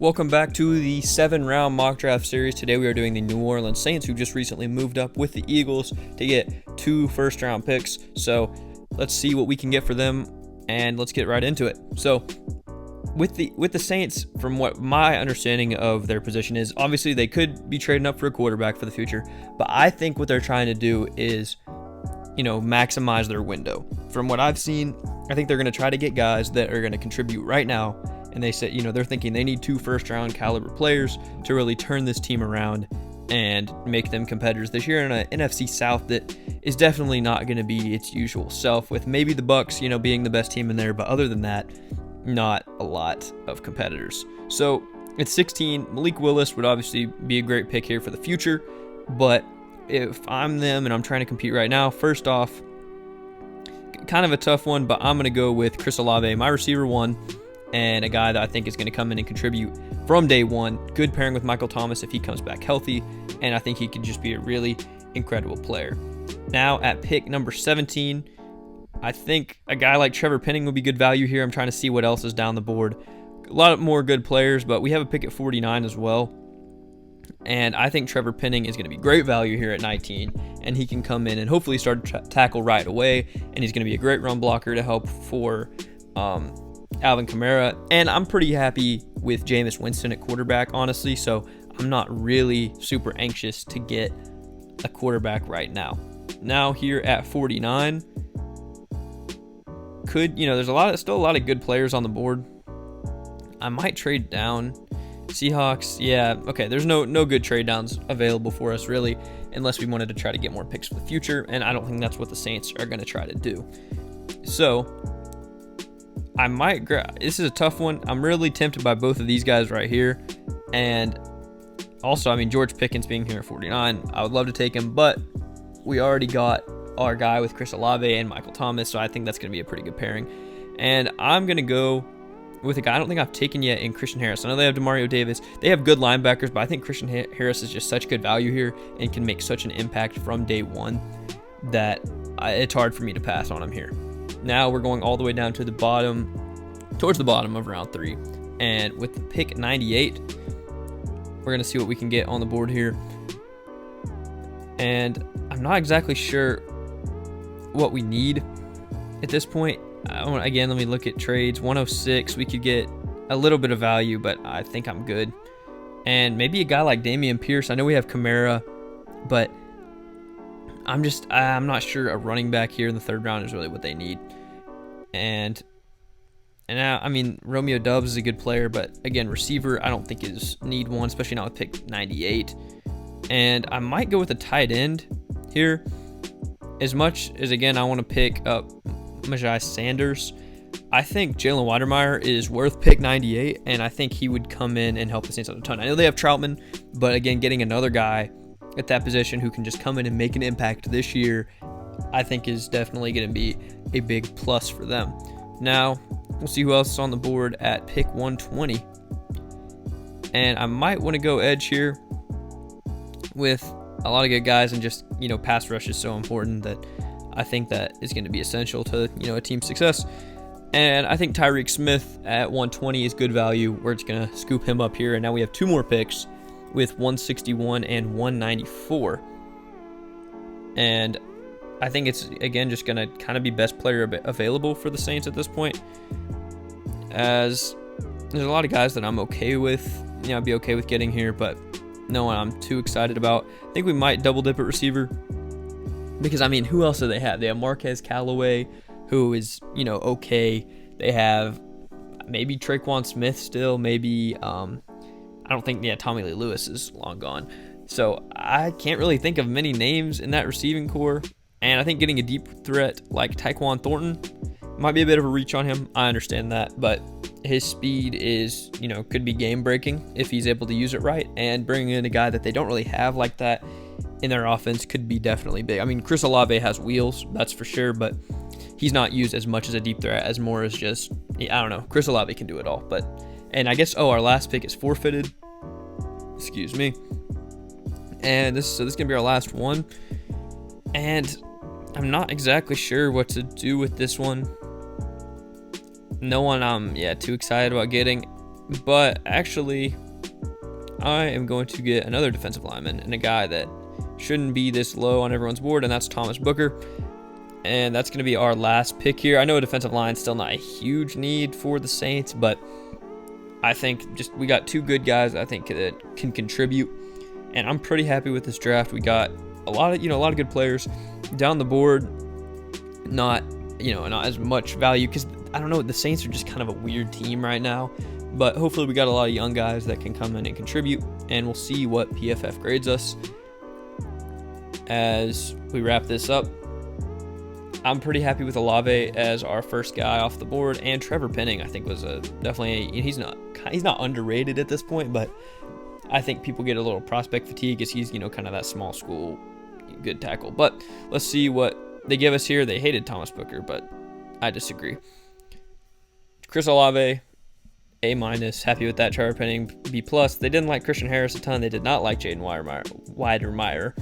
Welcome back to the 7-round mock draft series. Today we are doing the New Orleans Saints, who just recently moved up with the Eagles to get 2 first-round picks. So let's see what we can get for them, and let's get right into it. So with the Saints, from what my understanding of their position is, obviously they could be trading up for a quarterback for the future, but I think what they're trying to do is, maximize their window. From what I've seen, I think they're going to try to get guys that are going to contribute right now. And they said, they're thinking they need 2 first-round caliber players to really turn this team around and make them competitors this year in an NFC South that is definitely not going to be its usual self, with maybe the Bucks, being the best team in there. But other than that, not a lot of competitors. So at 16, Malik Willis would obviously be a great pick here for the future. But if I'm them and I'm trying to compete right now, first off, kind of a tough one, but I'm going to go with Chris Olave, my receiver 1. And a guy that I think is going to come in and contribute from day one. Good pairing with Michael Thomas if he comes back healthy, and I think he could just be a really incredible player. Now at pick number 17, I think a guy like Trevor Penning will be good value here. I'm trying to see what else is down the board. A lot more good players, but we have a pick at 49 as well. And I think Trevor Penning is going to be great value here at 19, and he can come in and hopefully start to tackle right away, and he's going to be a great run blocker to help for Alvin Kamara, and I'm pretty happy with Jameis Winston at quarterback, honestly, so I'm not really super anxious to get a quarterback right now. Now here at 49, there's still a lot of good players on the board. I might trade down. Seahawks, yeah, okay, there's no good trade downs available for us really, unless we wanted to try to get more picks for the future, and I don't think that's what the Saints are going to try to do. So I might this is a tough one. I'm really tempted by both of these guys right here. And also, George Pickens being here at 49, I would love to take him, but we already got our guy with Chris Olave and Michael Thomas, so I think that's going to be a pretty good pairing. And I'm going to go with a guy I don't think I've taken yet in Christian Harris. I know they have Demario Davis. They have good linebackers, but I think Christian Harris is just such good value here and can make such an impact from day one that it's hard for me to pass on him here. Now we're going all the way down to the bottom, towards the bottom of round 3. And with the pick 98, we're going to see what we can get on the board here. And I'm not exactly sure what we need at this point. Again, let me look at trades. 106, we could get a little bit of value, but I think I'm good. And maybe a guy like Dameon Pierce. I know we have Kamara, but I'm not sure a running back here in the 3rd round is really what they need. And now, Romeo Doubs is a good player, but again, receiver, I don't think is need one, especially not with pick 98. And I might go with a tight end here. As much as, again, I want to pick up Majai Sanders, I think Jalen Wydermyer is worth pick 98, and I think he would come in and help the Saints out a ton. I know they have Troutman, but again, getting another guy at that position who can just come in and make an impact this year, I think is definitely going to be a big plus for them. Now, we'll see who else is on the board at pick 120. And I might want to go edge here with a lot of good guys, and just, pass rush is so important that I think that is going to be essential to, a team's success. And I think Tyreek Smith at 120 is good value. We're just going to scoop him up here. And now we have 2 more picks with 161 and 194. And I think it's, again, just going to kind of be best player available for the Saints at this point, as there's a lot of guys that I'm okay with. I'd be okay with getting here, but no one I'm too excited about. I think we might double dip at receiver because, who else do they have? They have Marquez Callaway, who is, okay. They have maybe Traquan Smith still, maybe, I don't think, Tommy Lee Lewis is long gone. So I can't really think of many names in that receiving core. And I think getting a deep threat like Tyquan Thornton might be a bit of a reach on him. I understand that, but his speed is, could be game breaking if he's able to use it right. And bringing in a guy that they don't really have like that in their offense could be definitely big. Chris Olave has wheels, that's for sure, but he's not used as much as a deep threat, as more as just, I don't know. Chris Olave can do it all. And I guess, our last pick is forfeited. Excuse me. And this is going to be our last one. And I'm not exactly sure what to do with this one. No one I'm too excited about getting. But actually, I am going to get another defensive lineman and a guy that shouldn't be this low on everyone's board, and that's Thomas Booker. And that's going to be our last pick here. I know a defensive line is still not a huge need for the Saints, but I think just we got two good guys I think that can contribute, and I'm pretty happy with this draft. We got a lot of good players down the board. Not as much value because I don't know, the Saints are just kind of a weird team right now. But hopefully we got a lot of young guys that can come in and contribute, and we'll see what PFF grades us as we wrap this up. I'm pretty happy with Olave as our first guy off the board, and Trevor Penning I think was he's not underrated at this point, but I think people get a little prospect fatigue as he's kind of that small school good tackle. But let's see what they give us here. They hated Thomas Booker, but I disagree. Chris Olave, A-, happy with that. Trevor Penning, B+. They didn't like Christian Harris a ton. They did not like Jaden Weidermeyer.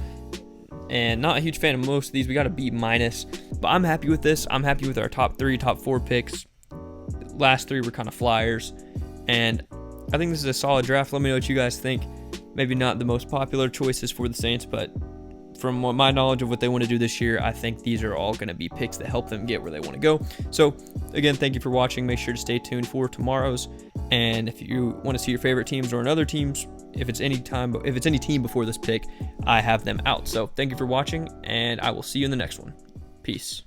And not a huge fan of most of these. We got a B-, but I'm happy with this. I'm happy with our top 4 picks. Last 3 were kind of flyers. And I think this is a solid draft. Let me know what you guys think. Maybe not the most popular choices for the Saints, but from my knowledge of what they want to do this year, I think these are all going to be picks that help them get where they want to go. So, again, thank you for watching. Make sure to stay tuned for tomorrow's. And if you want to see your favorite teams or another teams, if it's any team before this pick, I have them out. So, thank you for watching, and I will see you in the next one. Peace.